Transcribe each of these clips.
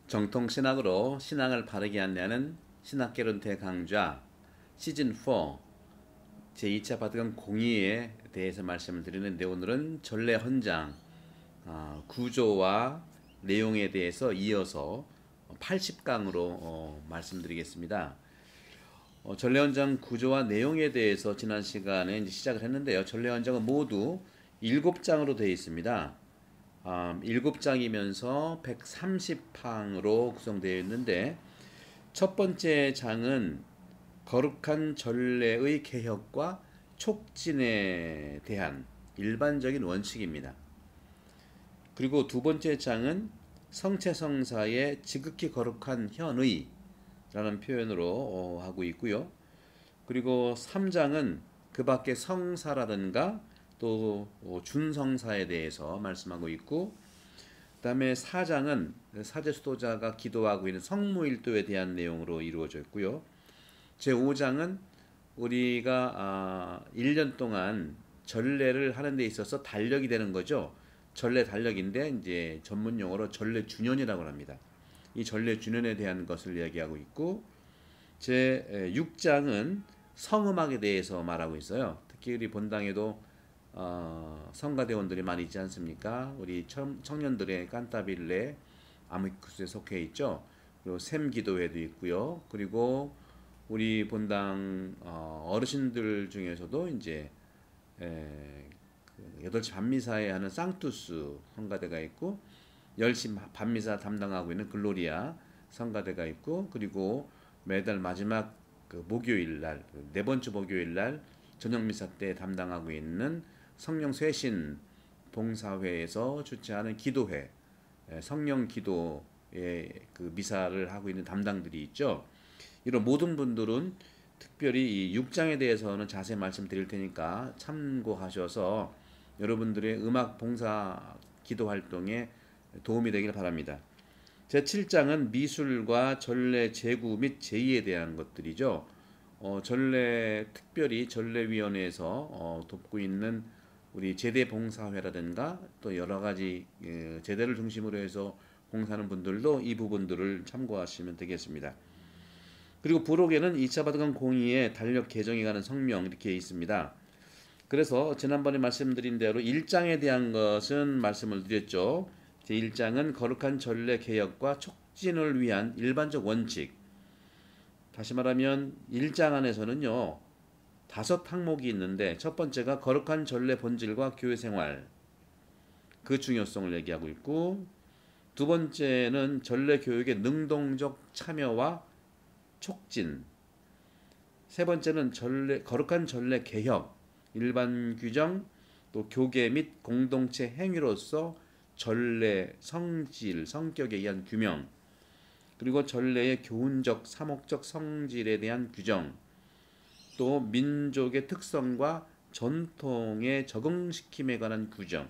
정통 신학으로 신앙을 바르게 안내하는 신학개론 대강좌 시즌 4 제2차 바티칸 공의에 대해서 말씀을 드리는데, 오늘은 전례 헌장 구조와 내용에 대해서 이어서 80강으로 말씀드리겠습니다. 전례 헌장 구조와 내용에 대해서 지난 시간에 이제 시작을 했는데요. 전례 헌장은 모두 7장으로 되어 있습니다. 7장이면서 130항으로 구성되어 있는데, 첫 번째 장은 거룩한 전례의 개혁과 촉진에 대한 일반적인 원칙입니다. 그리고 두 번째 장은 성체성사의 지극히 거룩한 현의 라는 표현으로 하고 있고요. 그리고 3장은 그 밖에 성사라든가 또 준성사에 대해서 말씀하고 있고, 그 다음에 4장은 사제수도자가 기도하고 있는 성무일도에 대한 내용으로 이루어져 있고요. 제5장은 우리가 1년 동안 전례를 하는 데 있어서 달력이 되는 거죠. 전례 달력인데 이제 전문 용어로 전례 준연이라고 합니다. 이 전례 준연에 대한 것을 이야기하고 있고, 제6장은 성음악에 대해서 말하고 있어요. 특히 우리 본당에도 성가대원들이 많이 있지 않습니까? 우리 청년들의 깐타빌레 아미쿠스에 속해 있죠. 그리고 샘기도회도 있고요. 그리고 우리 본당 어르신들 중에서도 이제 8시 밤미사에 하는 상투스 성가대가 있고, 10시 밤미사 담당하고 있는 글로리아 성가대가 있고, 그리고 매달 마지막 그 목요일 날, 네 번째 목요일 날 저녁 미사 때 담당하고 있는 성령 쇄신 봉사회에서 주최하는 기도회, 성령 기도의 그 미사를 하고 있는 담당들이 있죠. 이런 모든 분들은 특별히 이 6장에 대해서는 자세히 말씀드릴 테니까 참고하셔서 여러분들의 음악 봉사 기도 활동에 도움이 되길 바랍니다. 제7장은 미술과 전례 제구 및 제의에 대한 것들이죠. 전례, 특별히 전례위원회에서 돕고 있는 우리 제대봉사회라든가 또 여러가지 제대를 중심으로 해서 봉사하는 분들도 이 부분들을 참고하시면 되겠습니다. 그리고 부록에는 2차 바티칸 공의의 달력 개정에 관한 성명 이렇게 있습니다. 그래서 지난번에 말씀드린 대로 1장에 대한 것은 말씀을 드렸죠. 제1장은 거룩한 전례 개혁과 촉진을 위한 일반적 원칙. 다시 말하면 1장 안에서는요, 5항목이 있는데, 첫 번째가 거룩한 전례 본질과 교회 생활, 그 중요성을 얘기하고 있고, 두 번째는 전례 교육의 능동적 참여와 촉진, 세 번째는 거룩한 전례 개혁, 일반 규정, 또 교계 및 공동체 행위로서 전례, 성질, 성격에 의한 규명, 그리고 전례의 교훈적, 사목적 성질에 대한 규정, 또 민족의 특성과 전통에 적응시킴에 관한 규정,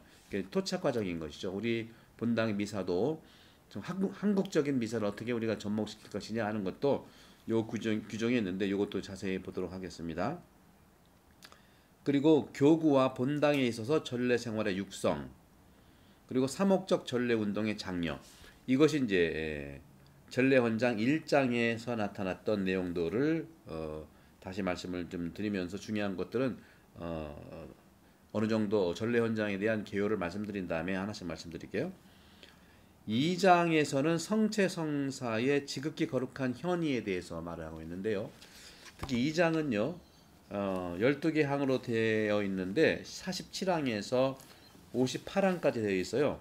토착화적인 것이죠. 우리 본당의 미사도 좀 한국적인 미사를 어떻게 우리가 접목시킬 것이냐 하는 것도 요 규정이 있는데, 이것도 자세히 보도록 하겠습니다. 그리고 교구와 본당에 있어서 전례 생활의 육성, 그리고 사목적 전례 운동의 장려, 이것이 이제 전례 헌장 1장에서 나타났던 내용들을 다시 말씀을 좀 드리면서, 중요한 것들은 어느 정도 전례 헌장에 대한 개요를 말씀드린 다음에 하나씩 말씀드릴게요. 2장에서는 성체성사의 지극히 거룩한 현의에 대해서 말을 하고 있는데요. 특히 2장은요 12개 항으로 되어 있는데 47항에서 58항까지 되어 있어요.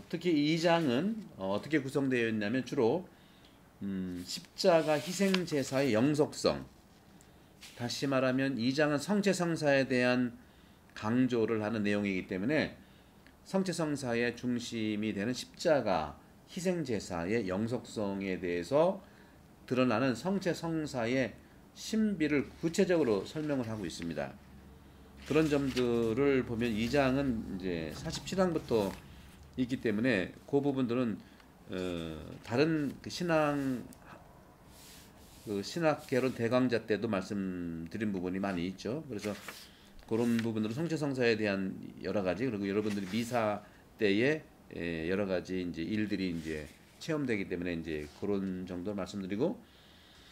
특히 2장은 어떻게 구성되어 있냐면, 주로 십자가 희생제사의 영속성, 다시 말하면 2장은 성체성사에 대한 강조를 하는 내용이기 때문에 성체성사의 중심이 되는 십자가 희생제사의 영속성에 대해서 드러나는 성체성사의 신비를 구체적으로 설명을 하고 있습니다. 그런 점들을 보면 2장은 이제 47항부터 있기 때문에 그 부분들은 다른 신학개론 대강좌 때도 말씀드린 부분이 많이 있죠. 그래서 그런 부분들은 성체성사에 대한 여러 가지, 그리고 여러분들이 미사 때에 여러 가지 이제 일들이 이제 체험되기 때문에 이제 그런 정도 말씀드리고,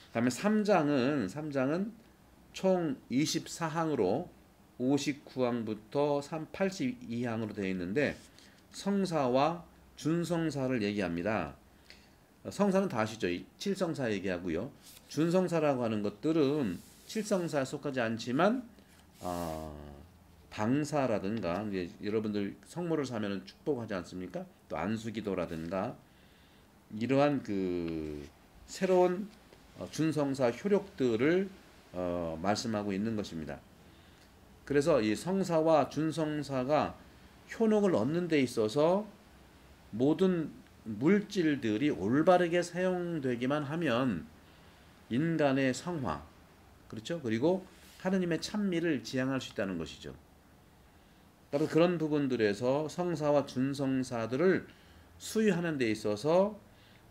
그다음에 3장은 총 24항으로 59항부터 82항으로 되어 있는데 성사와 준성사를 얘기합니다. 성사는 다 아시죠? 7성사 얘기하고요. 준성사라고 하는 것들은 7성사에 속하지 않지만 방사라든가 이제 여러분들 성모를 사면은 축복하지 않습니까? 또 안수기도라든가 이러한 그 새로운 준성사 효력들을 말씀하고 있는 것입니다. 그래서 이 성사와 준성사가 효능을 얻는 데 있어서 모든 물질들이 올바르게 사용되기만 하면 인간의 성화, 그렇죠? 그리고 하느님의 찬미를 지향할 수 있다는 것이죠. 따라서 그런 부분들에서 성사와 준성사들을 수유하는 데 있어서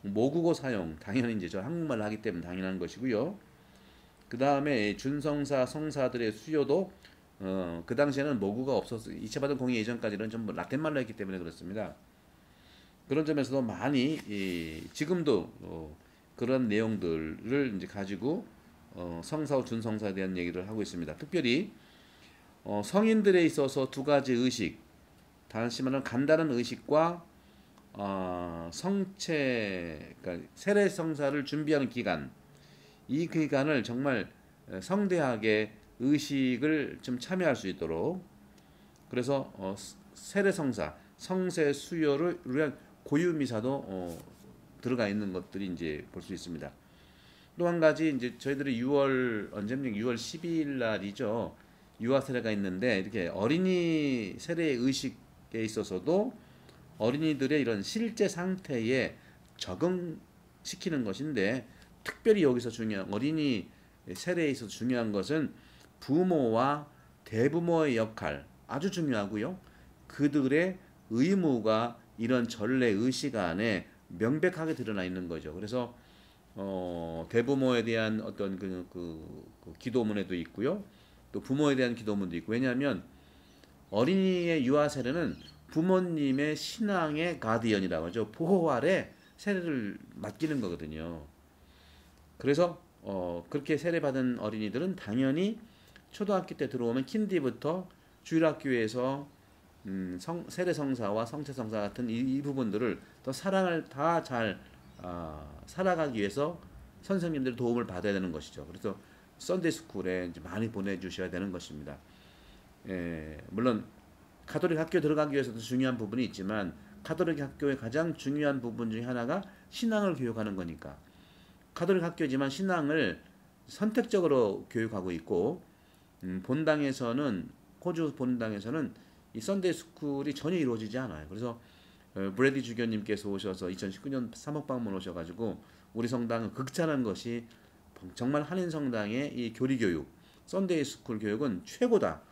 모국어 사용, 당연히 이제 저 한국말을 하기 때문에 당연한 것이고요. 그 다음에 준성사, 성사들의 수요도 그 당시에는 모국어가 없어서 2차 바단 공의 이전까지는 전부 라틴말로 했기 때문에 그렇습니다. 그런 점에서도 많이 지금도 그런 내용들을 이제 가지고 성사와 준성사에 대한 얘기를 하고 있습니다. 특별히 성인들에 있어서 두 가지 의식, 다시 말하면 간단한 의식과 성체, 그러니까 세례 성사를 준비하는 기간, 이 기간을 정말 성대하게 의식을 좀 참여할 수 있도록, 그래서 세례 성사, 성세 수요를 위한 고유 미사도 들어가 있는 것들이 이제 볼 수 있습니다. 또 한 가지 이제 저희들이 6월 언제입니까? 6월 12일 날이죠. 유아 세례가 있는데 이렇게 어린이 세례 의식에 있어서도 어린이들의 이런 실제 상태에 적응시키는 것인데, 특별히 여기서 중요한 어린이 세례에 있어서 중요한 것은 부모와 대부모의 역할 아주 중요하고요. 그들의 의무가 이런 전례 의식 안에 명백하게 드러나 있는 거죠. 그래서 대부모에 대한 어떤 그 기도문에도 있고요. 또 부모에 대한 기도문도 있고. 왜냐하면 어린이의 유아 세례는 부모님의 신앙의 가디언이라고 하죠. 보호 아래 세례를 맡기는 거거든요. 그래서 그렇게 세례받은 어린이들은 당연히 초등학교 때 들어오면 킨디부터 주일학교에서 세례 성사와 성체 성사 같은 이 부분들을 더 사랑을 다 잘 살아가기 위해서 선생님들의 도움을 받아야 되는 것이죠. 그래서 썬데이 스쿨에 이제 많이 보내주셔야 되는 것입니다. 물론 가톨릭 학교 들어가기 위해서도 중요한 부분이 있지만 가톨릭 학교의 가장 중요한 부분 중에 하나가 신앙을 교육하는 거니까, 가톨릭 학교지만 신앙을 선택적으로 교육하고 있고, 본당에서는, 호주 본당에서는 이 썬데이 스쿨이 전혀 이루어지지 않아요. 그래서 브래디 주교님께서 오셔서 2019년 3억 방문 오셔가지고 우리 성당은 극찬한 것이 정말 한인 성당의 이 교리 교육, 썬데이 스쿨 교육은 최고다.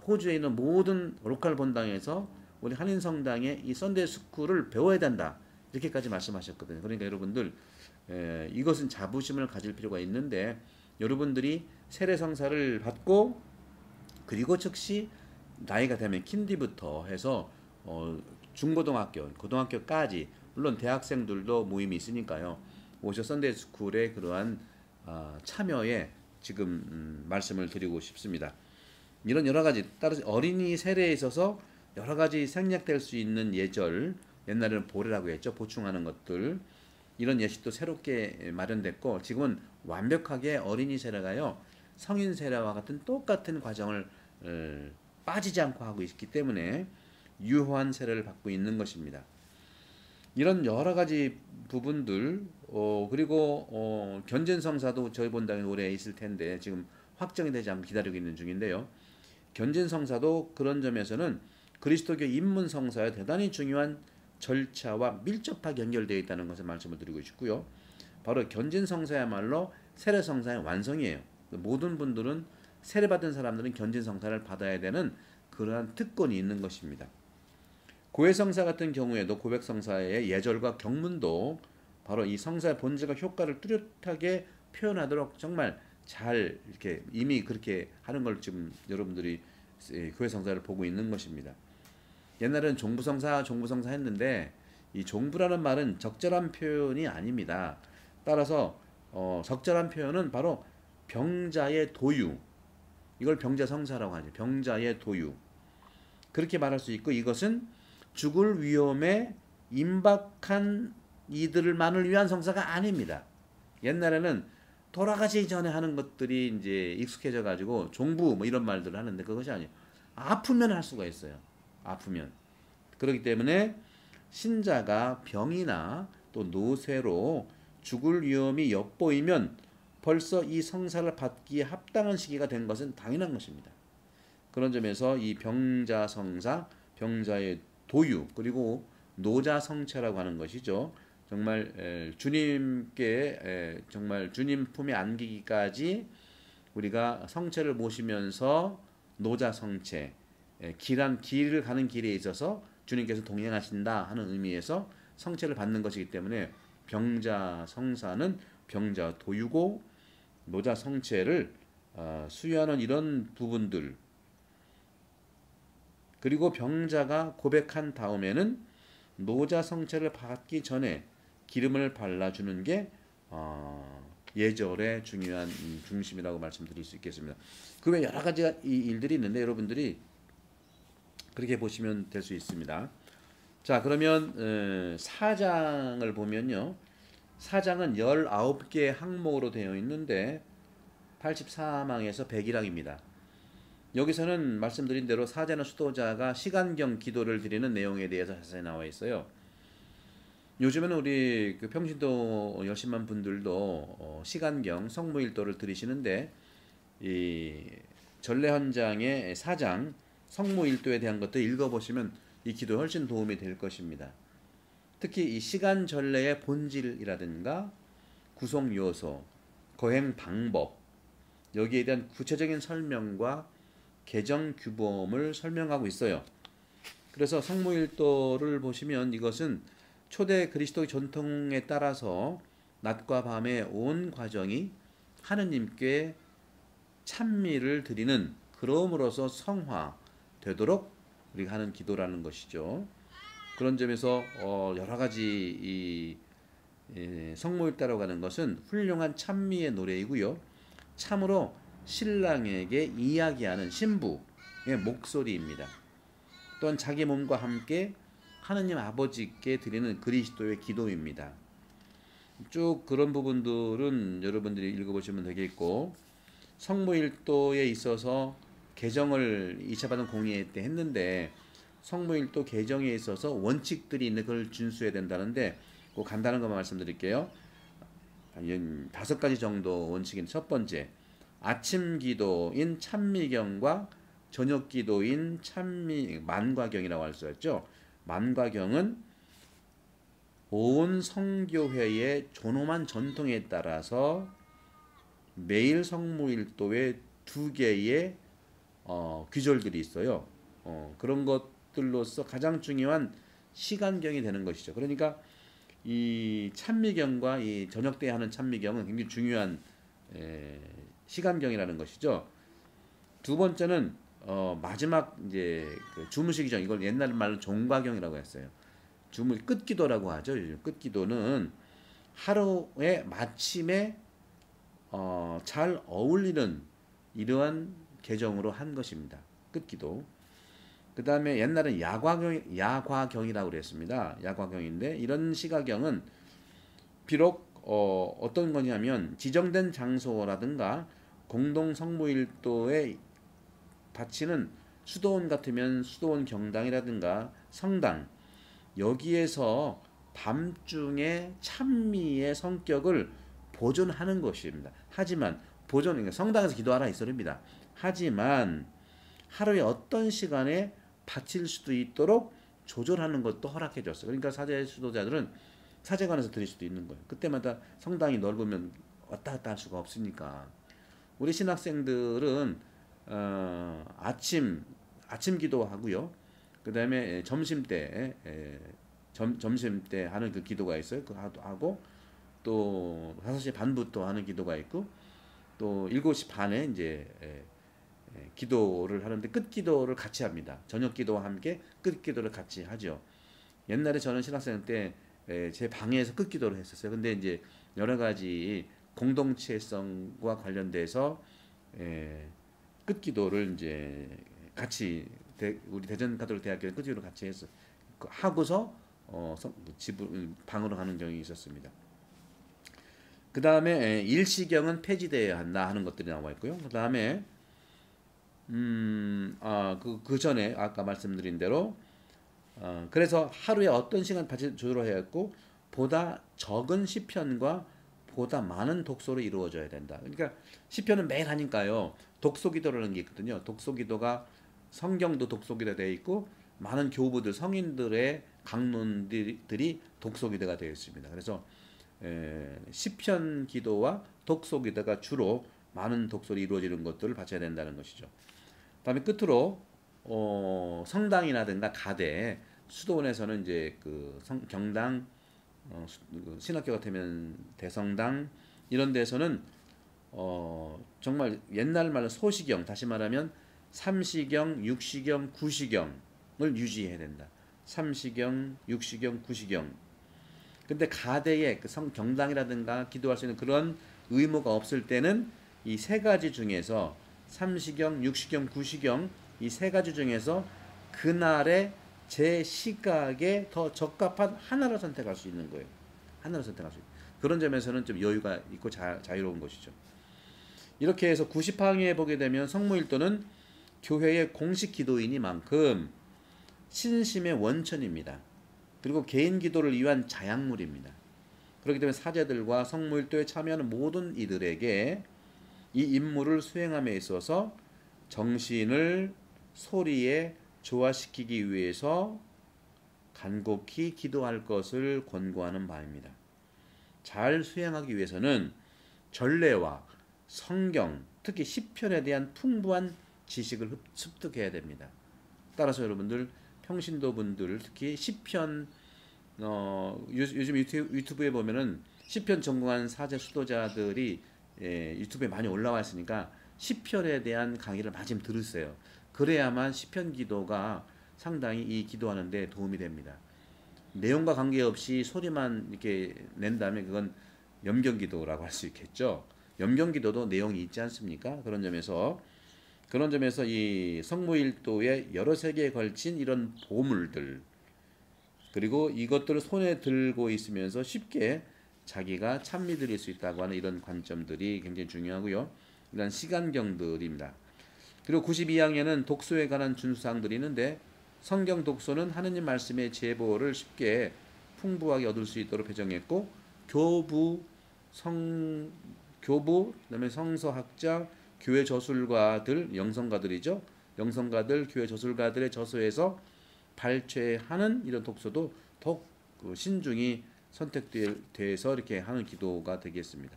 호주에 있는 모든 로컬 본당에서 우리 한인 성당의 이 썬데이 스쿨을 배워야 된다. 이렇게까지 말씀하셨거든요. 그러니까 여러분들 이것은 자부심을 가질 필요가 있는데, 여러분들이 세례 성사를 받고 그리고 즉시 나이가 되면 킨디부터 해서 중고등학교, 고등학교까지, 물론 대학생들도 모임이 있으니까요. 오셔 썬데이 스쿨의 그러한 참여에 지금 말씀을 드리고 싶습니다. 이런 여러 가지, 따라서 어린이 세례에 있어서 여러 가지 생략될 수 있는 예절, 옛날에는 보례라고 했죠. 보충하는 것들, 이런 예식도 새롭게 마련됐고, 지금은 완벽하게 어린이 세례가요, 성인 세례와 같은 똑같은 과정을 빠지지 않고 하고 있기 때문에 유효한 세례를 받고 있는 것입니다. 이런 여러 가지 부분들, 그리고 견진성사도 저희 본당에 올해 있을 텐데 지금 확정이 되지 않고 기다리고 있는 중인데요. 견진성사도 그런 점에서는 그리스도교 입문성사에 대단히 중요한 절차와 밀접하게 연결되어 있다는 것을 말씀을 드리고 싶고요. 바로 견진성사야말로 세례성사의 완성이에요. 모든 분들은, 세례받은 사람들은 견진성사를 받아야 되는 그러한 특권이 있는 것입니다. 고해성사 같은 경우에도 고백성사의 예절과 경문도 바로 이 성사의 본질과 효과를 뚜렷하게 표현하도록 정말 잘 이렇게 이미 그렇게 하는 걸 지금 여러분들이 고해성사를 보고 있는 것입니다. 옛날에는 종부성사 했는데 이 종부라는 말은 적절한 표현이 아닙니다. 따라서 적절한 표현은 바로 병자의 도유. 이걸 병자성사라고 하죠. 병자의 도유. 그렇게 말할 수 있고 이것은 죽을 위험에 임박한 이들만을 위한 성사가 아닙니다. 옛날에는 돌아가기 전에 하는 것들이 이제 익숙해져 가지고 종부 뭐 이런 말들을 하는데 그것이 아니에요. 아프면 할 수가 있어요. 아프면. 그렇기 때문에 신자가 병이나 또 노쇠로 죽을 위험이 엿보이면 벌써 이 성사를 받기에 합당한 시기가 된 것은 당연한 것입니다. 그런 점에서 이 병자성사, 병자의 도유, 그리고 노자성체라고 하는 것이죠. 정말 주님께 정말 주님 품에 안기기까지 우리가 성체를 모시면서 노자성체, 길을 가는 길에 있어서 주님께서 동행하신다 하는 의미에서 성체를 받는 것이기 때문에 병자성사는 병자 도유고 노자성체를 수여하는 이런 부분들, 그리고 병자가 고백한 다음에는 노자성체를 받기 전에 기름을 발라주는 게 예절의 중요한 중심이라고 말씀드릴 수 있겠습니다. 그 외 여러 가지 일들이 있는데 여러분들이 그렇게 보시면 될 수 있습니다. 자, 그러면 사장을 보면요. 사장은 19개의 항목으로 되어 있는데 84망에서 101항입니다. 여기서는 말씀드린 대로 사제나 수도자가 시간경 기도를 드리는 내용에 대해서 자세히 나와 있어요. 요즘에는 우리 그 평신도 열심한 분들도 시간경 성무일도를 드리시는데 이 전례 헌장의 사장 성무일도에 대한 것도 읽어보시면 이 기도에 훨씬 도움이 될 것입니다. 특히 이 시간 전례의 본질이라든가 구성 요소, 거행 방법, 여기에 대한 구체적인 설명과 개정 규범을 설명하고 있어요. 그래서 성무일도를 보시면 이것은 초대 그리스도의 전통에 따라서 낮과 밤의 온 과정이 하느님께 찬미를 드리는, 그러므로서 성화되도록 우리가 하는 기도라는 것이죠. 그런 점에서 여러 가지 성모일다라고 하는 것은 훌륭한 찬미의 노래이고요. 참으로 신랑에게 이야기하는 신부의 목소리입니다. 또한 자기 몸과 함께 하느님 아버지께 드리는 그리스도의 기도입니다. 쭉 그런 부분들은 여러분들이 읽어보시면 되겠고, 성모일도에 있어서 개정을 2차 받은 공예 때 했는데 성모일도 개정에 있어서 원칙들이 있는 걸 준수해야 된다는데 그 간단한 것만 말씀드릴게요. 한 5가지 정도 원칙인 첫 번째, 아침 기도인 찬미경과 저녁 기도인 만과경이라고 할 수 있죠. 만과경은 온 성교회의 존엄한 전통에 따라서 매일 성모일도에 2개의 귀절들이 있어요. 그런 것들로서 가장 중요한 시간경이 되는 것이죠. 그러니까 이 찬미경과 이 저녁 때 하는 찬미경은 굉장히 중요한 시간경이라는 것이죠. 두 번째는 마지막 이제 그 주무시기 전, 이걸 옛날 말로 종과경이라고 했어요. 끝기도라고 하죠. 끝기도는 하루의 마침에 잘 어울리는 이러한 개정으로 한 것입니다. 끝기도. 그 다음에 옛날엔 야과경이라고 그랬습니다. 야과경인데 이런 시가경은 비록 어떤 거냐면 지정된 장소라든가 공동 성모일도에 바치는 수도원 같으면 수도원 경당이라든가 성당, 여기에서 밤중에 찬미의 성격을 보존하는 것입니다. 하지만 그러니까 성당에서 기도하라 이 소리입니다. 하지만 하루에 어떤 시간에 바칠 수도 있도록 조절하는 것도 허락해 줬어요. 그러니까 사제 수도자들은 사제관에서 드릴 수도 있는 거예요. 그때마다 성당이 넓으면 왔다 갔다 할 수가 없으니까. 우리 신학생들은 아침 기도하고요. 그 다음에 점심 때 하는 그 기도가 있어요. 그거 하고 또 5시 반부터 하는 기도가 있고 또 7시 반에 이제 기도를 하는데 끝기도를 같이 합니다. 저녁 기도와 함께 끝기도를 같이 하죠. 옛날에 저는 신학생 때 제 방에서 끝기도를 했었어요. 근데 이제 여러 가지 공동체성과 관련돼서 끝기도를 이제 같이 우리 대전 가톨릭 대학교에 끝기도를 같이 해서 하고서 방으로 가는 경우가 있었습니다. 그 다음에 일시경은 폐지되어야 한다 하는 것들이 나와 있고요. 그 다음에 그 전에 아까 말씀드린 대로 그래서 하루에 어떤 시간 조절을 해야 했고 보다 적은 시편과 보다 많은 독서로 이루어져야 된다. 그러니까 시편은 매일 하니까요. 독서기도라는 게 있거든요. 독서기도가 성경도 독서기도 되어 있고 많은 교부들 성인들의 강론들이 독서기도가 되어 있습니다. 그래서 시편 기도와 독서기도가 주로 많은 독서로 이루어지는 것들을 바쳐야 된다는 것이죠. 다음에 끝으로 성당이라든가 가대 수도원에서는 이제 그 경당 신학교 같으면 대성당 이런 데서는 정말 옛날 말로 소시경 다시 말하면 삼시경, 육시경, 구시경을 유지해야 된다. 삼시경, 육시경, 구시경. 근데 가대에 그 경당이라든가 기도할 수 있는 그런 의무가 없을 때는 이 세 가지 중에서 삼시경, 육시경, 구시경 이 세 가지 중에서 그날의 제 시각에 더 적합한 하나를 선택할 수 있는 거예요. 하나를 선택할 수 있는. 그런 점에서는 좀 여유가 있고 자유로운 것이죠. 이렇게 해서 90항에 보게 되면 성모일도는 교회의 공식 기도이니만큼 신심의 원천입니다. 그리고 개인 기도를 위한 자양물입니다. 그렇기 때문에 사제들과 성모일도에 참여하는 모든 이들에게 이 임무를 수행함에 있어서 정신을 소리에 조화시키기 위해서 간곡히 기도할 것을 권고하는 바입니다. 잘 수행하기 위해서는 전례와 성경, 특히 시편에 대한 풍부한 지식을 습득해야 됩니다. 따라서 여러분들 평신도 분들 특히 시편 요즘 유튜브에 보면은 시편 전공한 사제 수도자들이 유튜브에 많이 올라와 있으니까 시편에 대한 강의를 많이 좀 들으세요. 그래야만 시편 기도가 상당히 이 기도하는데 도움이 됩니다. 내용과 관계없이 소리만 이렇게 낸다면 그건 염경기도라고 할 수 있겠죠. 염경기도도 내용이 있지 않습니까? 그런 점에서 이 성모일도의 여러 세계에 걸친 이런 보물들 그리고 이것들을 손에 들고 있으면서 쉽게 자기가 찬미 드릴 수 있다고 하는 이런 관점들이 굉장히 중요하고요. 이런 시간경들입니다. 그리고 92항에는 독서에 관한 준수사항들이 있는데 성경 독서는 하느님 말씀의 제보를 쉽게 풍부하게 얻을 수 있도록 배정했고 그다음에 성서학자, 교회 저술가들, 영성가들이죠. 영성가들, 교회 저술가들의 저서에서 발췌하는 이런 독서도 더욱 신중히 선택돼서 이렇게 하는 기도가 되겠습니다.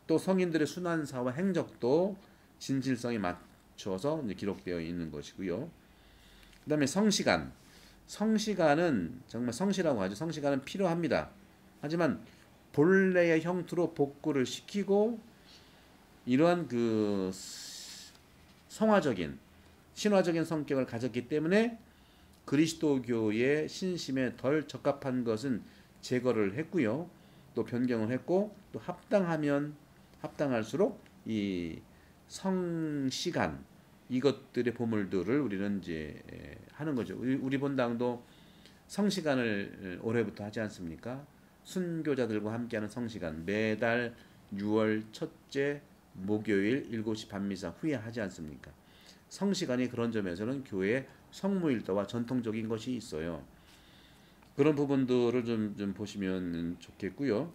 또 성인들의 순환사와 행적도 진실성에 맞춰서 기록되어 있는 것이고요. 그 다음에 성시간. 성시간은 정말 성시라고 하죠. 성시간은 필요합니다. 하지만 본래의 형태로 복구를 시키고 이러한 그 성화적인 신화적인 성격을 가졌기 때문에 그리스도교의 신심에 덜 적합한 것은 제거를 했고요. 또 변경을 했고 또 합당할수록 이 성시간 이것들의 보물들을 우리는 이제 하는 거죠. 우리 본당도 성시간을 올해부터 하지 않습니까? 순교자들과 함께하는 성시간 매달 6월 첫째 목요일 7시 반미사 후에 하지 않습니까? 성시간이 그런 점에서는 교회의 성모일도와 전통적인 것이 있어요. 그런 부분들을 좀 보시면 좋겠고요.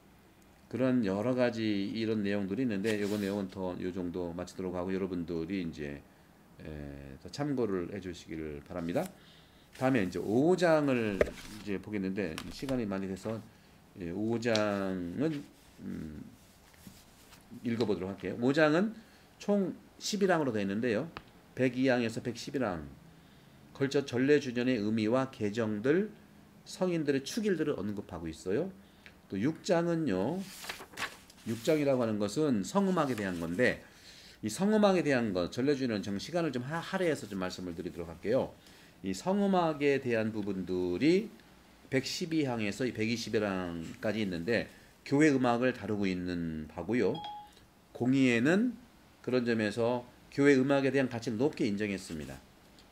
그런 여러 가지 이런 내용들이 있는데 이번 내용은 더 이 정도 마치도록 하고 여러분들이 이제 더 참고를 해주시기를 바랍니다. 다음에 이제 5장을 이제 보겠는데 시간이 많이 돼서 5장은 읽어보도록 할게요. 5장은 총 11항으로 되어 있는데요. 102항에서 111항 걸쳐 전례주년의 의미와 개정들, 성인들의 축일들을 언급하고 있어요. 또 6장은요. 6장이라고 하는 것은 성음악에 대한 건데 이 성음악에 대한 것 전래주일은 정 시간을 좀 할애해서 좀 말씀을 드리도록 할게요. 이 성음악에 대한 부분들이 112항에서 120항까지 있는데 교회 음악을 다루고 있는 바고요. 공의회는 그런 점에서 교회 음악에 대한 가치를 높게 인정했습니다.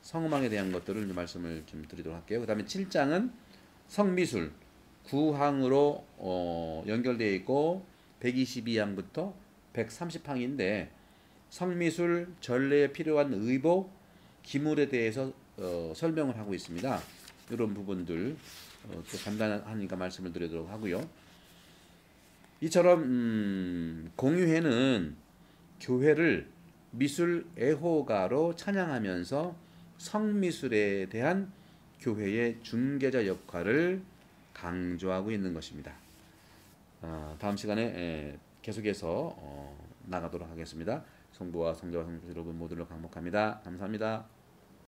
성음악에 대한 것들을 말씀을 좀 드리도록 할게요. 그 다음에 7장은 성미술 9항으로 연결되어 있고 122항부터 130항인데 성미술 전례에 필요한 의복, 기물에 대해서 설명을 하고 있습니다. 이런 부분들 또 간단하니까 말씀을 드리도록 하고요. 이처럼 공유회는 교회를 미술 애호가로 찬양하면서 성미술에 대한 교회의 중개자 역할을 강조하고 있는 것입니다. 다음 시간에 계속해서 나가도록 하겠습니다. 성부와 성자와 성도 여러분 모두를 강목합니다. 감사합니다.